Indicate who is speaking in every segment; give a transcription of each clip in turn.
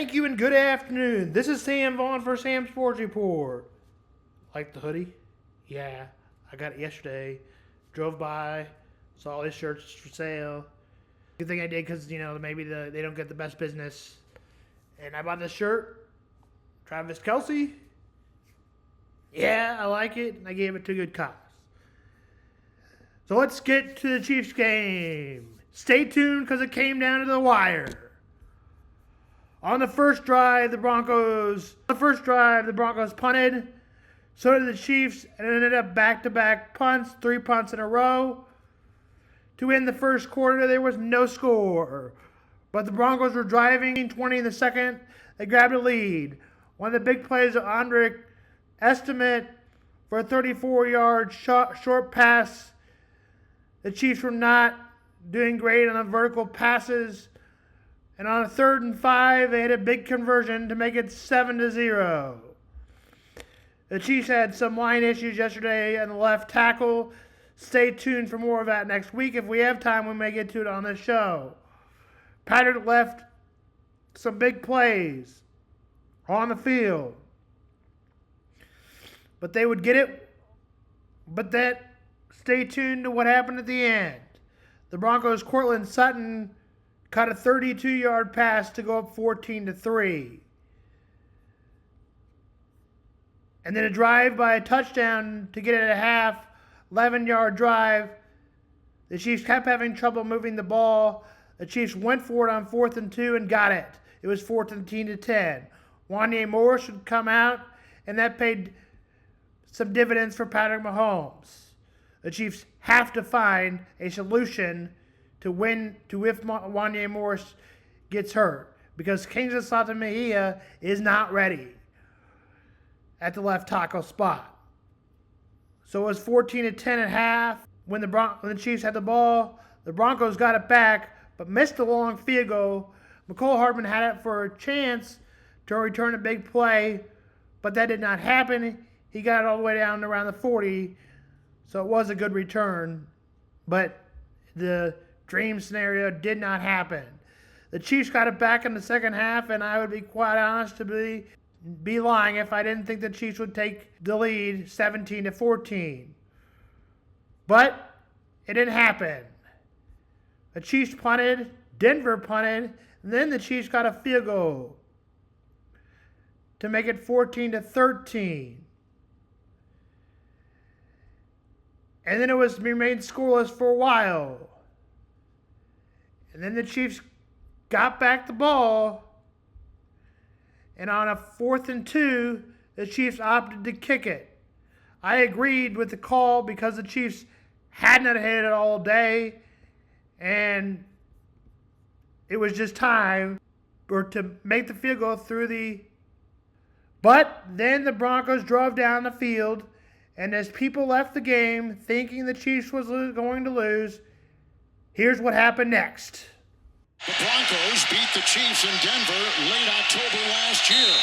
Speaker 1: Thank you and good afternoon. This is Sam Vaughn for Sam's Sports Report. Like the hoodie? Yeah, I got it yesterday. Drove by, saw his shirts for sale. Good thing I did because, maybe they don't get the best business. And I bought this shirt. Travis Kelce. Yeah, I like it. And I gave it to a good cause. So let's get to the Chiefs game. Stay tuned because it came down to the wire. On the first drive, the Broncos punted. So did the Chiefs, and it ended up back-to-back punts, 3 punts in a row. To end the first quarter, there was no score. But the Broncos were driving 20 in the second. They grabbed a lead. One of the big plays of Andre estimate for a 34-yard short pass. The Chiefs were not doing great on the vertical passes. And on a 3rd and 5, they had a big conversion to make it 7-0. The Chiefs had some line issues yesterday on the left tackle. Stay tuned for more of that next week. If we have time, we may get to it on this show. Patrick left some big plays on the field. But they would get it. But stay tuned to what happened at the end. The Broncos' Cortland Sutton caught a 32-yard pass to go up 14-3. And then a drive by a touchdown to get it at half, 11-yard drive. The Chiefs kept having trouble moving the ball. The Chiefs went for it on 4th and 2 and got it. It was 14-10. Wanya Morris would come out, and that paid some dividends for Patrick Mahomes. The Chiefs have to find a solution to if Wanya Morris gets hurt, because Kingsley Santa-Mejia is not ready at the left tackle spot. So it was 14-10 at half. When the Chiefs had the ball, the Broncos got it back, but missed a long field goal. McCole Hardman had it for a chance to return a big play, but that did not happen. He got it all the way down to around the 40, so it was a good return, but the dream scenario did not happen. The Chiefs got it back in the second half, and I would be quite honest to be lying if I didn't think the Chiefs would take the lead 17-14. But it didn't happen. The Chiefs punted, Denver punted, and then the Chiefs got a field goal to make it 14-13. And then it remained scoreless for a while. And then the Chiefs got back the ball. And on a 4th and 2, the Chiefs opted to kick it. I agreed with the call because the Chiefs had not hit it all day. And it was just time to make the field goal But then the Broncos drove down the field. And as people left the game thinking the Chiefs was going to lose, here's what happened next.
Speaker 2: The Broncos beat the Chiefs in Denver late October last year.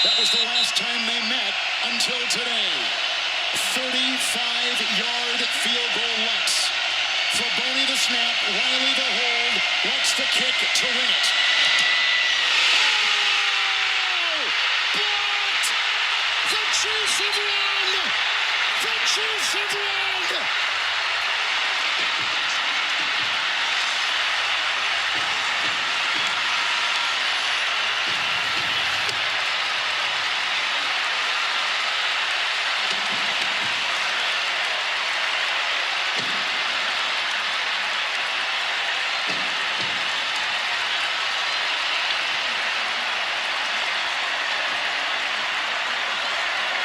Speaker 2: That was the last time they met until today. 35-yard field goal Lex. Fraboni the snap, Riley the hold, Lex the kick to win it. Oh! Blocked! The Chiefs have won! The Chiefs have won!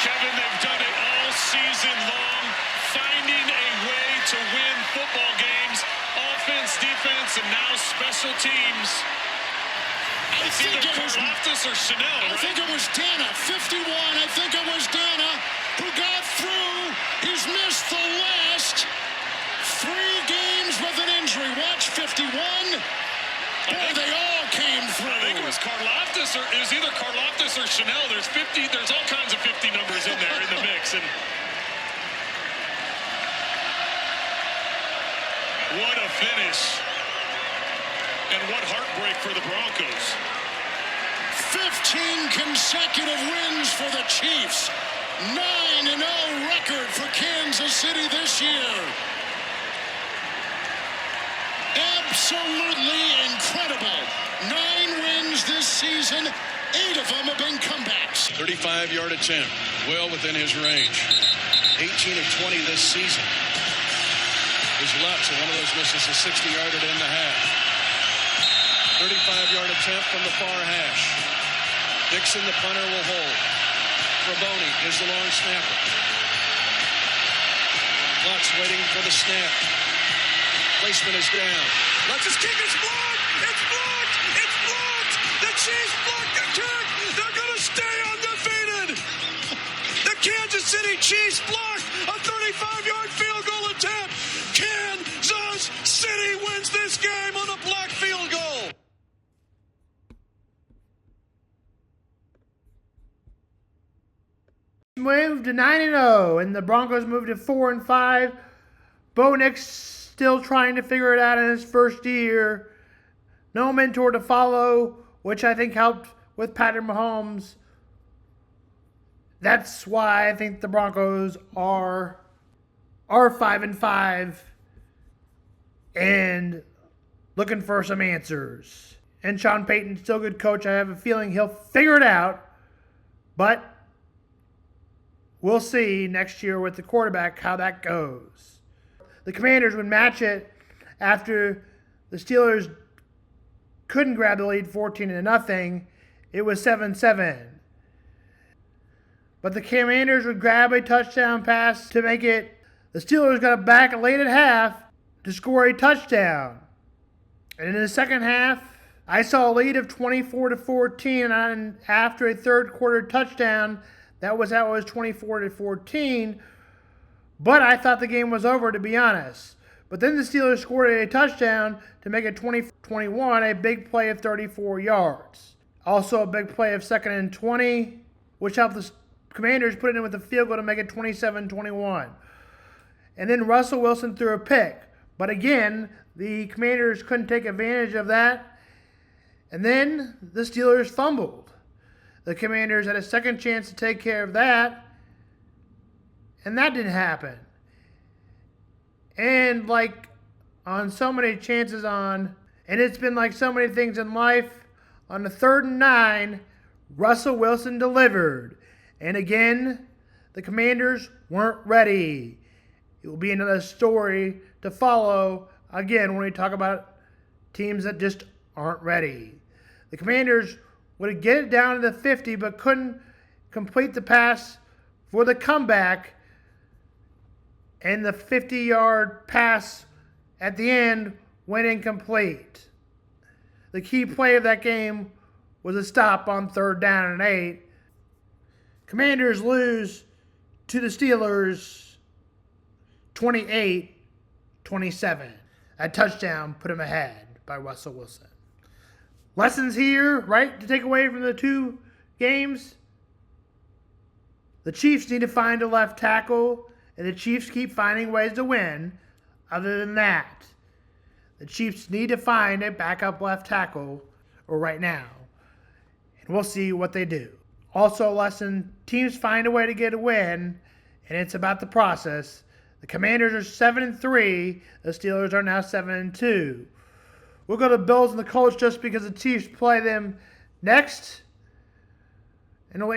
Speaker 3: Kevin, they've done it all season long, finding a way to win football games, offense, defense, and now special teams. It's either Karlaftis or Chanel, right?
Speaker 2: I think it was Dana, 51. I think it was Dana who got through. He's missed the last 3 games with an injury. Watch 51. Boy, they all came through.
Speaker 3: I think it was Karlaftis, or it was either Karlaftis or Chanel. There's all kinds of 50 numbers in there in the mix. And what a finish. And what heartbreak for the Broncos.
Speaker 2: 15 consecutive wins for the Chiefs. 9-0 record for Kansas City this year. Absolutely incredible. 9 wins this season. 8 of them have been comebacks.
Speaker 3: 35-yard attempt, well within his range. 18 of 20 this season. His left, so one of those misses a 60-yarder to end the half. 35-yard attempt from the far hash. Dixon, the punter, will hold. Fraboni is the long snapper. Lutz waiting for the snap. Placement is down. Lutz's kick is blocked! It's blocked! It's blocked! The Chiefs blocked the kick! They're going to stay undefeated! The Kansas City Chiefs blocked a 35-yard field goal attempt! Kansas City wins this game on a blocked field goal!
Speaker 1: Moved to 9-0, and the Broncos moved to 4-5. Bo Nix still trying to figure it out in his first year. No mentor to follow, which I think helped with Patrick Mahomes. That's why I think the Broncos are 5-5 and looking for some answers. And Sean Payton's still a good coach. I have a feeling he'll figure it out, but we'll see next year with the quarterback how that goes. The Commanders would match it after the Steelers couldn't grab the lead 14-0. It was 7-7. But the Commanders would grab a touchdown pass to make it. The Steelers got back late at half to score a touchdown. And in the second half, I saw a lead of 24-14, and after a third quarter touchdown, that was 24-14. But I thought the game was over, to be honest. But then the Steelers scored a touchdown to make it 20-21, a big play of 34 yards. Also a big play of 2nd and 20, which helped the Commanders put it in with a field goal to make it 27-21. And then Russell Wilson threw a pick. But again, the Commanders couldn't take advantage of that. And then the Steelers fumbled. The Commanders had a second chance to take care of that, and that didn't happen. And like on so many chances and it's been like so many things in life, on the 3rd and 9, Russell Wilson delivered. And again, the Commanders weren't ready. It will be another story to follow, again, when we talk about teams that just aren't ready. The Commanders would get it down to the 50, but couldn't complete the pass for the comeback. And the 50-yard pass at the end went incomplete. The key play of that game was a stop on 3rd down and 8. Commanders lose to the Steelers 28-27. A touchdown put them ahead by Russell Wilson. Lessons here, right, to take away from the two games? The Chiefs need to find a left tackle, and the Chiefs keep finding ways to win. Other than that, the Chiefs need to find a backup left tackle right now, and we'll see what they do. Also a lesson, teams find a way to get a win, and it's about the process. The Commanders are 7-3, the Steelers are now 7-2. We'll go to the Bills and the Colts just because the Chiefs play them next. And we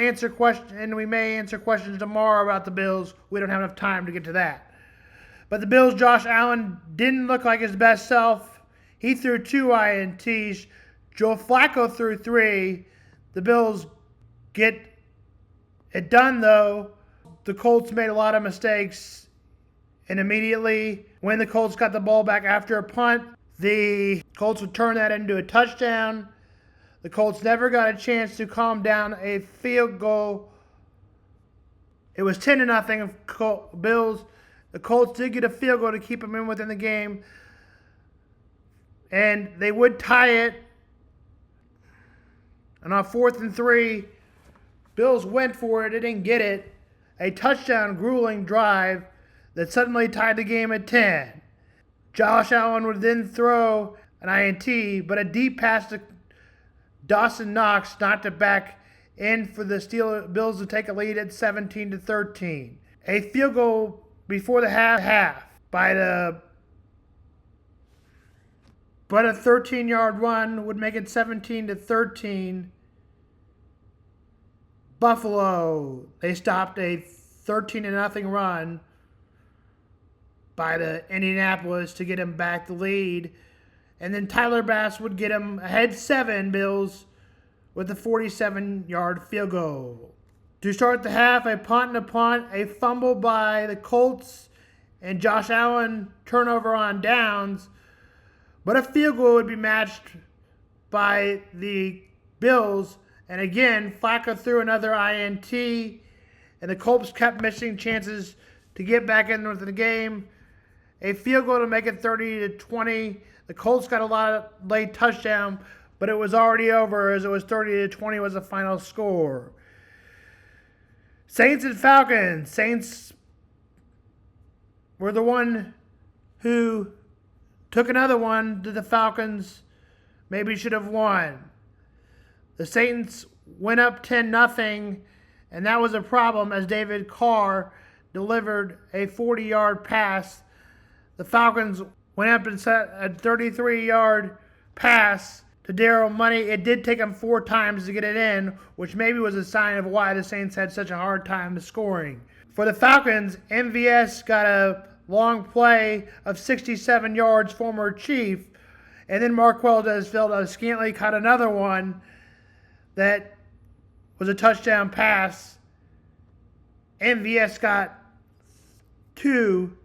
Speaker 1: may answer questions tomorrow about the Bills. We don't have enough time to get to that. But the Bills' Josh Allen didn't look like his best self. He threw 2 INTs. Joe Flacco threw 3. The Bills get it done, though. The Colts made a lot of mistakes. And immediately, when the Colts got the ball back after a punt, the Colts would turn that into a touchdown. The Colts never got a chance to calm down a field goal. It was 10-0 of Bills. The Colts did get a field goal to keep them in within the game. And they would tie it. And on 4th and 3, Bills went for it. They didn't get it. A touchdown, grueling drive that suddenly tied the game at 10. Josh Allen would then throw an INT, but a deep pass to Dawson Knox knocked it back in for the Bills to take a lead at 17-13. A field goal before the half but a 13-yard run would make it 17-13. Buffalo, they stopped a 13-0 run by the Indianapolis to get him back the lead. And then Tyler Bass would get him ahead 7 Bills with a 47-yard field goal. To start the half, a punt, a fumble by the Colts, and Josh Allen turnover on downs. But a field goal would be matched by the Bills. And again, Flacco threw another INT, and the Colts kept missing chances to get back in with the game. A field goal to make it 30-20. The Colts got a lot of late touchdown, but it was already over as it was 30-20 was the final score. Saints and Falcons. Saints were the one who took another one that the Falcons maybe should have won. The Saints went up 10-0, and that was a problem as David Carr delivered a 40-yard pass. The Falcons went up and set a 33-yard pass to Daryl Money. It did take them 4 times to get it in, which maybe was a sign of why the Saints had such a hard time scoring. For the Falcons, MVS got a long play of 67 yards, former Chief, and then Marquell Scantling caught another one that was a touchdown pass. MVS got 2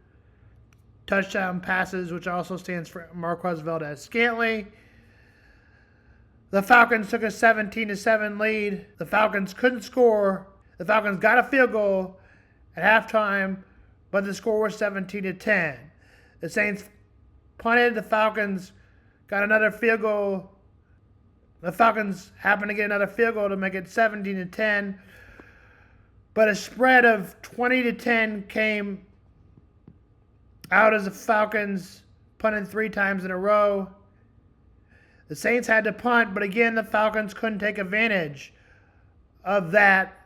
Speaker 1: touchdown passes, which also stands for Marquez Valdez-Scantling. The Falcons took a 17-7 lead. The Falcons couldn't score. The Falcons got a field goal at halftime, but the score was 17-10. The Saints punted. The Falcons got another field goal. The Falcons happened to get another field goal to make it 17-10. But a spread of 20-10 came out as the Falcons punted 3 times in a row. The Saints had to punt, but again, the Falcons couldn't take advantage of that.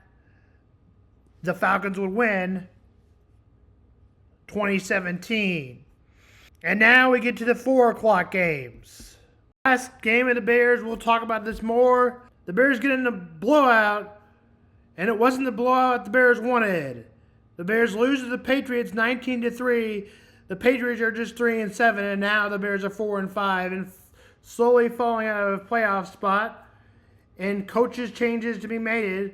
Speaker 1: The Falcons would win 2017. And now we get to the 4 o'clock games. Last game of the Bears, we'll talk about this more. The Bears get in a blowout, and it wasn't the blowout the Bears wanted. The Bears lose to the Patriots 19-3. The Patriots are just 3-7, and now the Bears are 4-5 and slowly falling out of a playoff spot. And coaches changes to be made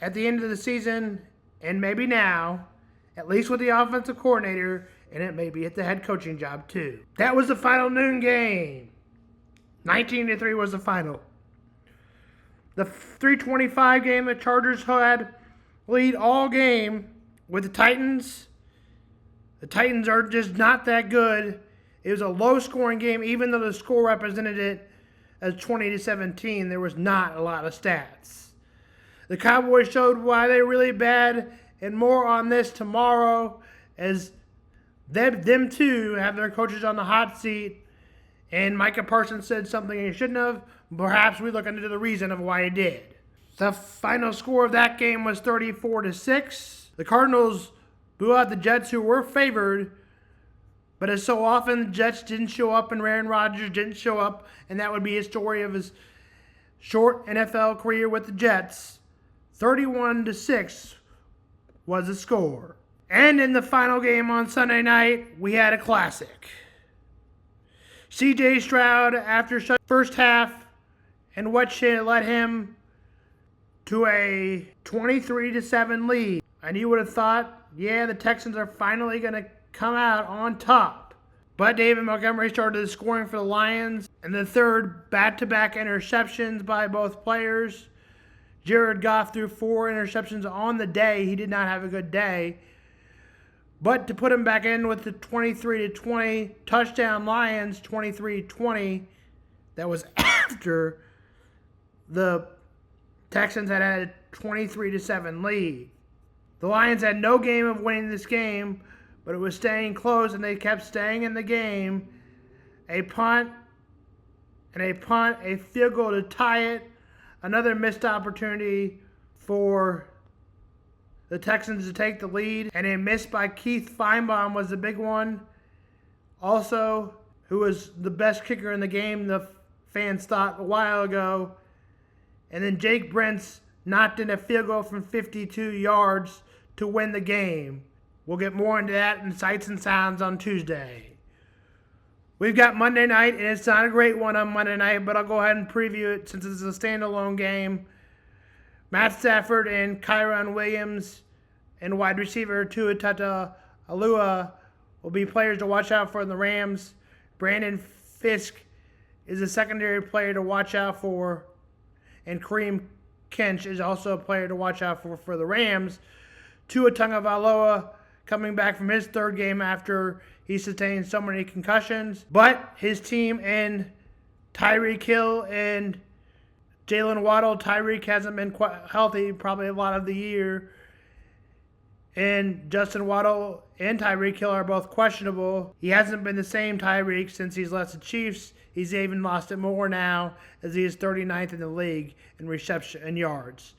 Speaker 1: at the end of the season, and maybe now, at least with the offensive coordinator, and it may be at the head coaching job too. That was the final noon game. 19-3 was the final. The 3:25 game, the Chargers had lead all game with the Titans. The Titans are just not that good. It was a low-scoring game, even though the score represented it as 20-17. There was not a lot of stats. The Cowboys showed why they're really bad, and more on this tomorrow, as them too have their coaches on the hot seat. And Micah Parsons said something he shouldn't have. Perhaps we look into the reason of why he did. The final score of that game was 34-6. The Cardinals blew out the Jets, who were favored. But as so often, the Jets didn't show up and Aaron Rodgers didn't show up. And that would be a story of his short NFL career with the Jets. 31-6 was the score. And in the final game on Sunday night, we had a classic. C.J. Stroud, after first half, and what led him to a 23-7 lead. And you would have thought, yeah, the Texans are finally going to come out on top. But David Montgomery started the scoring for the Lions, and the third back-to-back interceptions by both players. Jared Goff threw 4 interceptions on the day. He did not have a good day. But to put him back in with the 23-20 touchdown Lions, 23-20, that was after the Texans had a 23-7 lead. The Lions had no game of winning this game, but it was staying close, and they kept staying in the game. A punt and a punt, a field goal to tie it. Another missed opportunity for the Texans to take the lead, and a miss by Keith Feinbaum was the big one. Also, who was the best kicker in the game, the fans thought a while ago. And then Jake Brent's knocked in a field goal from 52 yards to win the game. We'll get more into that in Sights and Sounds on Tuesday. We've got Monday night, and it's not a great one on Monday night, but I'll go ahead and preview it since it's a standalone game. Matt Stafford and Kyron Williams and wide receiver Tua Tagovailoa will be players to watch out for in the Rams. Brandon Fisk is a secondary player to watch out for, and Kareem Kinch is also a player to watch out for the Rams. Tua Tagovailoa coming back from his third game after he sustained so many concussions. But his team and Tyreek Hill and Jalen Waddle, Tyreek hasn't been quite healthy probably a lot of the year. And Justin Waddle and Tyreek Hill are both questionable. He hasn't been the same Tyreek since he's left the Chiefs. He's even lost it more now as he is 39th in the league in reception and yards.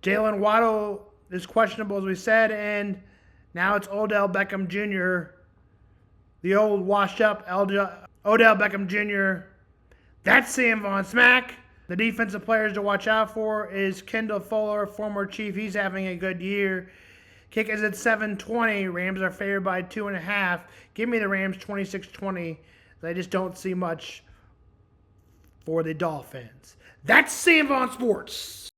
Speaker 1: Jalen Waddle is questionable, as we said, and now it's Odell Beckham Jr., the old washed-up Odell Beckham Jr. That's Sam Von Smack. The defensive players to watch out for is Kendall Fuller, former Chief. He's having a good year. Kick is at 7-20. Rams are favored by 2.5. Give me the Rams 26-20. I just don't see much for the Dolphins. That's Sam Von Sports.